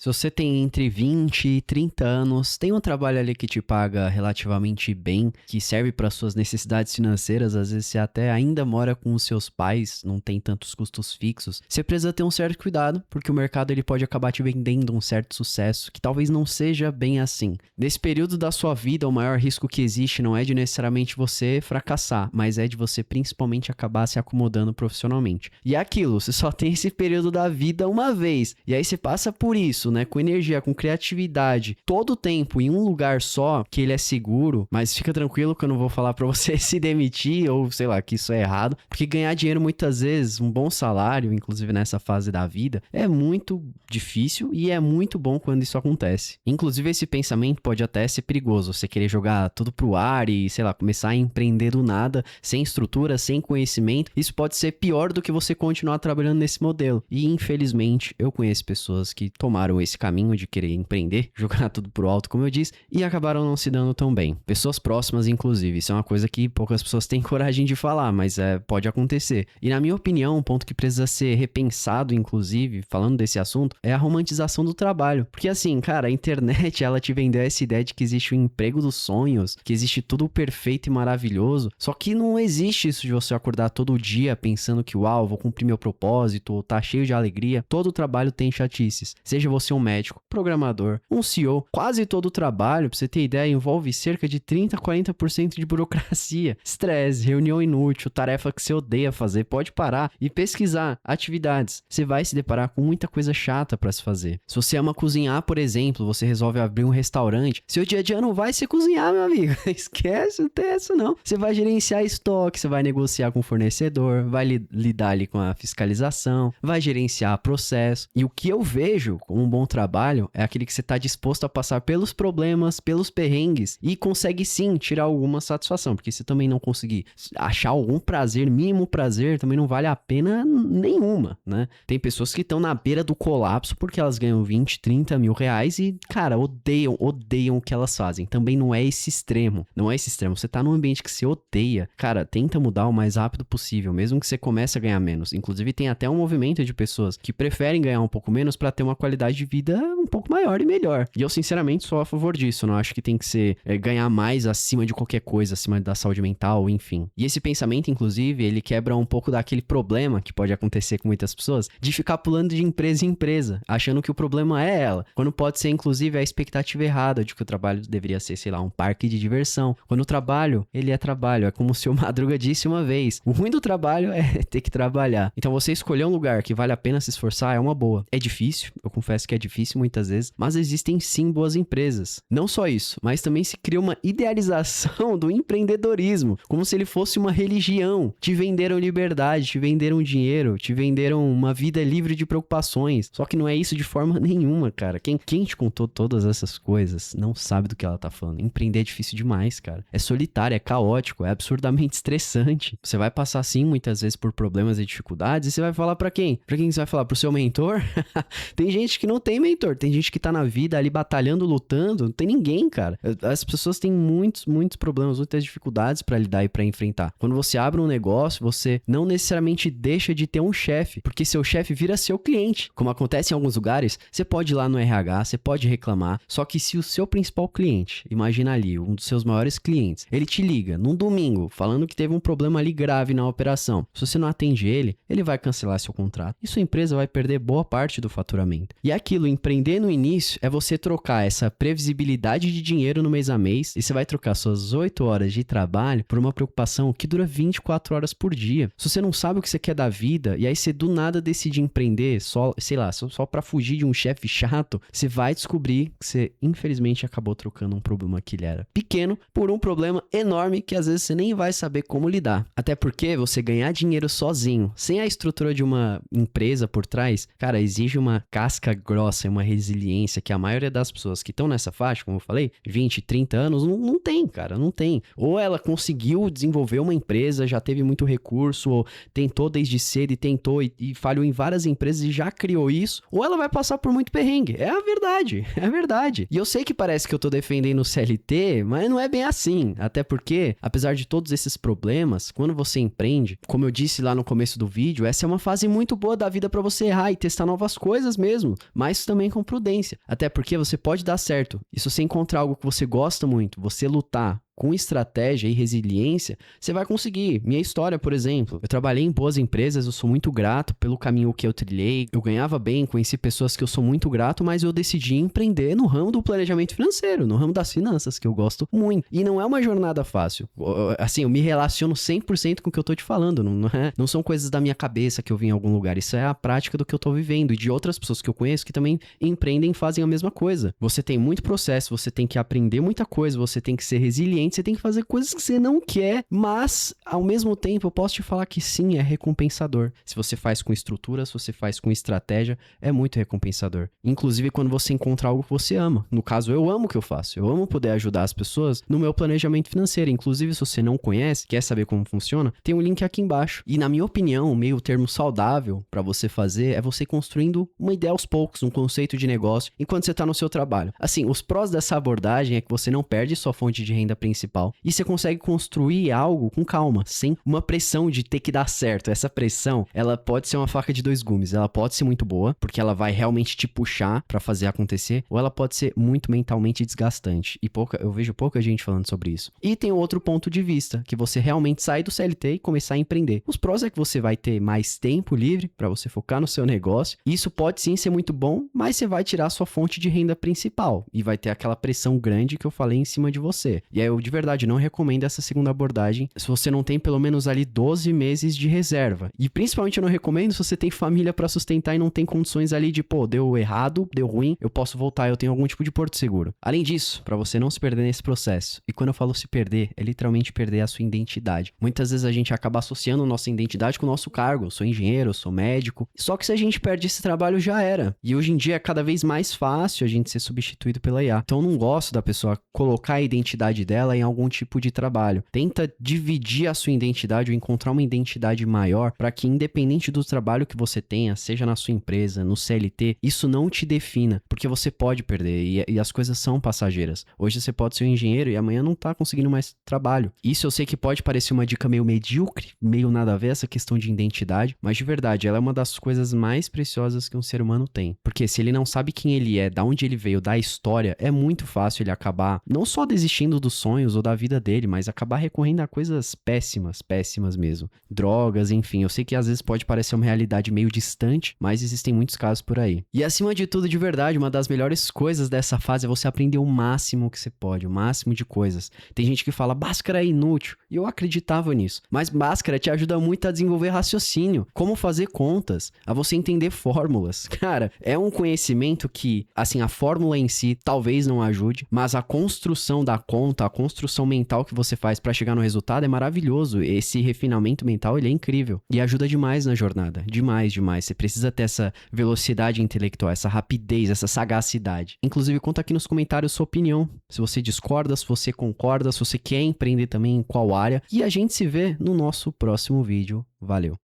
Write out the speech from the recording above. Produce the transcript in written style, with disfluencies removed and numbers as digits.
Se você tem entre 20 e 30 anos, tem um trabalho ali que te paga relativamente bem, que serve para suas necessidades financeiras, às vezes você até ainda mora com os seus pais, não tem tantos custos fixos, você precisa ter um certo cuidado, porque o mercado ele pode acabar te vendendo um certo sucesso, que talvez não seja bem assim. Nesse período da sua vida, o maior risco que existe não é de necessariamente você fracassar, mas é de você principalmente acabar se acomodando profissionalmente. E é aquilo, você só tem esse período da vida uma vez, e aí você passa por isso, né, com energia, com criatividade, todo o tempo em um lugar só, que ele é seguro, mas fica tranquilo que eu não vou falar pra você se demitir ou sei lá, que isso é errado, porque ganhar dinheiro muitas vezes, um bom salário, inclusive nessa fase da vida, é muito difícil e é muito bom quando isso acontece. Inclusive esse pensamento pode até ser perigoso, você querer jogar tudo pro ar e, sei lá, começar a empreender do nada, sem estrutura, sem conhecimento, isso pode ser pior do que você continuar trabalhando nesse modelo. E infelizmente, eu conheço pessoas que tomaram esse caminho de querer empreender, jogar tudo pro alto, como eu disse, e acabaram não se dando tão bem. Pessoas próximas, inclusive. Isso é uma coisa que poucas pessoas têm coragem de falar, mas pode acontecer. E na minha opinião, um ponto que precisa ser repensado, inclusive, falando desse assunto, é a romantização do trabalho. Porque assim, cara, a internet, ela te vendeu essa ideia de que existe o emprego dos sonhos, que existe tudo perfeito e maravilhoso, só que não existe isso de você acordar todo dia pensando que, uau, vou cumprir meu propósito, ou tá cheio de alegria. Todo trabalho tem chatices. Seja você um médico, programador, um CEO, quase todo o trabalho, pra você ter ideia, envolve cerca de 30 a 40% de burocracia, estresse, reunião inútil, tarefa que você odeia fazer, pode parar e pesquisar atividades. Você vai se deparar com muita coisa chata pra se fazer. Se você ama cozinhar, por exemplo, você resolve abrir um restaurante, seu dia a dia não vai ser cozinhar, meu amigo. Esquece, não tem essa não. Você vai gerenciar estoque, você vai negociar com o fornecedor, vai lidar ali com a fiscalização, vai gerenciar processo. E o que eu vejo como um bom trabalho é aquele que você está disposto a passar pelos problemas, pelos perrengues e consegue sim tirar alguma satisfação, porque se também não conseguir achar algum prazer, mínimo prazer, também não vale a pena nenhuma, né? Tem pessoas que estão na beira do colapso porque elas ganham 20, 30 mil reais e, cara, odeiam o que elas fazem. Também não é esse extremo, Você tá num ambiente que você odeia, cara, tenta mudar o mais rápido possível, mesmo que você comece a ganhar menos. Inclusive tem até um movimento de pessoas que preferem ganhar um pouco menos para ter uma qualidade de vida um pouco maior e melhor. E eu, sinceramente, sou a favor disso. Não acho que tem que ser ganhar mais acima de qualquer coisa, acima da saúde mental, enfim. E esse pensamento, inclusive, ele quebra um pouco daquele problema que pode acontecer com muitas pessoas, de ficar pulando de empresa em empresa, achando que o problema é ela, quando pode ser, inclusive, a expectativa errada de que o trabalho deveria ser, sei lá, um parque de diversão. Quando o trabalho, ele é trabalho. É como o seu Madruga disse uma vez. O ruim do trabalho é ter que trabalhar. Então, você escolher um lugar que vale a pena se esforçar é uma boa. É difícil, eu confesso que é difícil muitas vezes, mas existem sim boas empresas. Não só isso, mas também se cria uma idealização do empreendedorismo, como se ele fosse uma religião. Te venderam liberdade, te venderam dinheiro, te venderam uma vida livre de preocupações. Só que não é isso de forma nenhuma, cara. Quem te contou todas essas coisas não sabe do que ela tá falando. Empreender é difícil demais, cara. É solitário, é caótico, é absurdamente estressante. Você vai passar sim muitas vezes por problemas e dificuldades e você vai falar pra quem? Pra quem você vai falar? Pro seu mentor? Tem gente que não tem mentor, tem gente que tá na vida ali batalhando, lutando, não tem ninguém, cara. As pessoas têm muitos problemas, muitas dificuldades pra lidar e pra enfrentar. Quando você abre um negócio, você não necessariamente deixa de ter um chefe, porque seu chefe vira seu cliente. Como acontece em alguns lugares, você pode ir lá no RH, você pode reclamar, só que se o seu principal cliente, imagina ali, um dos seus maiores clientes, ele te liga num domingo, falando que teve um problema ali grave na operação. Se você não atende ele vai cancelar seu contrato e sua empresa vai perder boa parte do faturamento. E aquilo, empreender no início é você trocar essa previsibilidade de dinheiro no mês a mês e você vai trocar suas 8 horas de trabalho por uma preocupação que dura 24 horas por dia. Se você não sabe o que você quer da vida e aí você do nada decide empreender só, sei lá, só pra fugir de um chefe chato, você vai descobrir que você infelizmente acabou trocando um problema que ele era pequeno por um problema enorme que às vezes você nem vai saber como lidar. Até porque você ganhar dinheiro sozinho, sem a estrutura de uma empresa por trás, cara, exige uma casca grossa e uma resiliência que a maioria das pessoas que estão nessa faixa, como eu falei, 20, 30 anos, não tem, cara, não tem. Ou ela conseguiu desenvolver uma empresa, já teve muito recurso, ou tentou desde cedo e tentou e falhou em várias empresas e já criou isso, ou ela vai passar por muito perrengue. É a verdade, é a verdade. E eu sei que parece que eu tô defendendo o CLT, mas não é bem assim. Até porque, apesar de todos esses problemas, quando você empreende, como eu disse lá no começo do vídeo, essa é uma fase muito boa da vida pra você errar e testar novas coisas mesmo. mas também com prudência. Até porque você pode dar certo. E se você encontrar algo que você gosta muito, você lutar com estratégia e resiliência, você vai conseguir. Minha história, por exemplo, eu trabalhei em boas empresas, eu sou muito grato pelo caminho que eu trilhei, eu ganhava bem, conheci pessoas que eu sou muito grato, mas eu decidi empreender no ramo do planejamento financeiro, no ramo das finanças, que eu gosto muito. E não é uma jornada fácil. Assim, eu me relaciono 100% com o que eu tô te falando, não são coisas da minha cabeça que eu vi em algum lugar, isso é a prática do que eu tô vivendo e de outras pessoas que eu conheço que também empreendem e fazem a mesma coisa. Você tem muito processo, você tem que aprender muita coisa, você tem que ser resiliente, você tem que fazer coisas que você não quer, mas ao mesmo tempo eu posso te falar que sim, é recompensador. Se você faz com estrutura, se você faz com estratégia, é muito recompensador. Inclusive quando você encontra algo que você ama. No caso, eu amo o que eu faço. Eu amo poder ajudar as pessoas no meu planejamento financeiro. Inclusive, se você não conhece, quer saber como funciona, tem um link aqui embaixo. E na minha opinião, o meio termo saudável para você fazer é você construindo uma ideia aos poucos, um conceito de negócio, enquanto você tá no seu trabalho. Assim, os prós dessa abordagem é que você não perde sua fonte de renda principal e você consegue construir algo com calma, sem uma pressão de ter que dar certo. Essa pressão, ela pode ser uma faca de dois gumes. Ela pode ser muito boa, porque ela vai realmente te puxar pra fazer acontecer, ou ela pode ser muito mentalmente desgastante. E eu vejo pouca gente falando sobre isso. E tem outro ponto de vista, que você realmente sai do CLT e começar a empreender. Os prós é que você vai ter mais tempo livre pra você focar no seu negócio. Isso pode sim ser muito bom, mas você vai tirar a sua fonte de renda principal e vai ter aquela pressão grande que eu falei em cima de você. E aí eu de verdade não recomendo essa segunda abordagem se você não tem pelo menos ali 12 meses de reserva. E principalmente eu não recomendo se você tem família pra sustentar e não tem condições ali de, pô, deu errado, deu ruim, eu posso voltar, eu tenho algum tipo de porto seguro. Além disso, pra você não se perder nesse processo, e quando eu falo se perder, é literalmente perder a sua identidade. Muitas vezes a gente acaba associando nossa identidade com o nosso cargo. Eu sou engenheiro, eu sou médico. Só que se a gente perde esse trabalho, já era. E hoje em dia é cada vez mais fácil a gente ser substituído pela IA. Então eu não gosto da pessoa colocar a identidade dela em algum tipo de trabalho. Tenta dividir a sua identidade ou encontrar uma identidade maior para que, independente do trabalho que você tenha, seja na sua empresa, no CLT, isso não te defina, porque você pode perder e as coisas são passageiras. Hoje você pode ser um engenheiro e amanhã não tá conseguindo mais trabalho. Isso eu sei que pode parecer uma dica meio medíocre, meio nada a ver essa questão de identidade, mas de verdade, ela é uma das coisas mais preciosas que um ser humano tem. Porque se ele não sabe quem ele é, da onde ele veio, da história, é muito fácil ele acabar não só desistindo dos sonhos ou da vida dele, mas acabar recorrendo a coisas péssimas, péssimas mesmo. Drogas, enfim, eu sei que às vezes pode parecer uma realidade meio distante, mas existem muitos casos por aí. E acima de tudo, de verdade, uma das melhores coisas dessa fase é você aprender o máximo que você pode, o máximo de coisas. Tem gente que fala, Bhaskara é inútil, e eu acreditava nisso. Mas Bhaskara te ajuda muito a desenvolver raciocínio, como fazer contas, a você entender fórmulas. Cara, é um conhecimento que, assim, a fórmula em si talvez não ajude, mas a construção da conta, a construção mental que você faz pra chegar no resultado é maravilhoso. Esse refinamento mental, ele é incrível. E ajuda demais na jornada. Demais, demais. Você precisa ter essa velocidade intelectual, essa rapidez, essa sagacidade. Inclusive, conta aqui nos comentários sua opinião. Se você discorda, se você concorda, se você quer empreender também em qual área. E a gente se vê no nosso próximo vídeo. Valeu!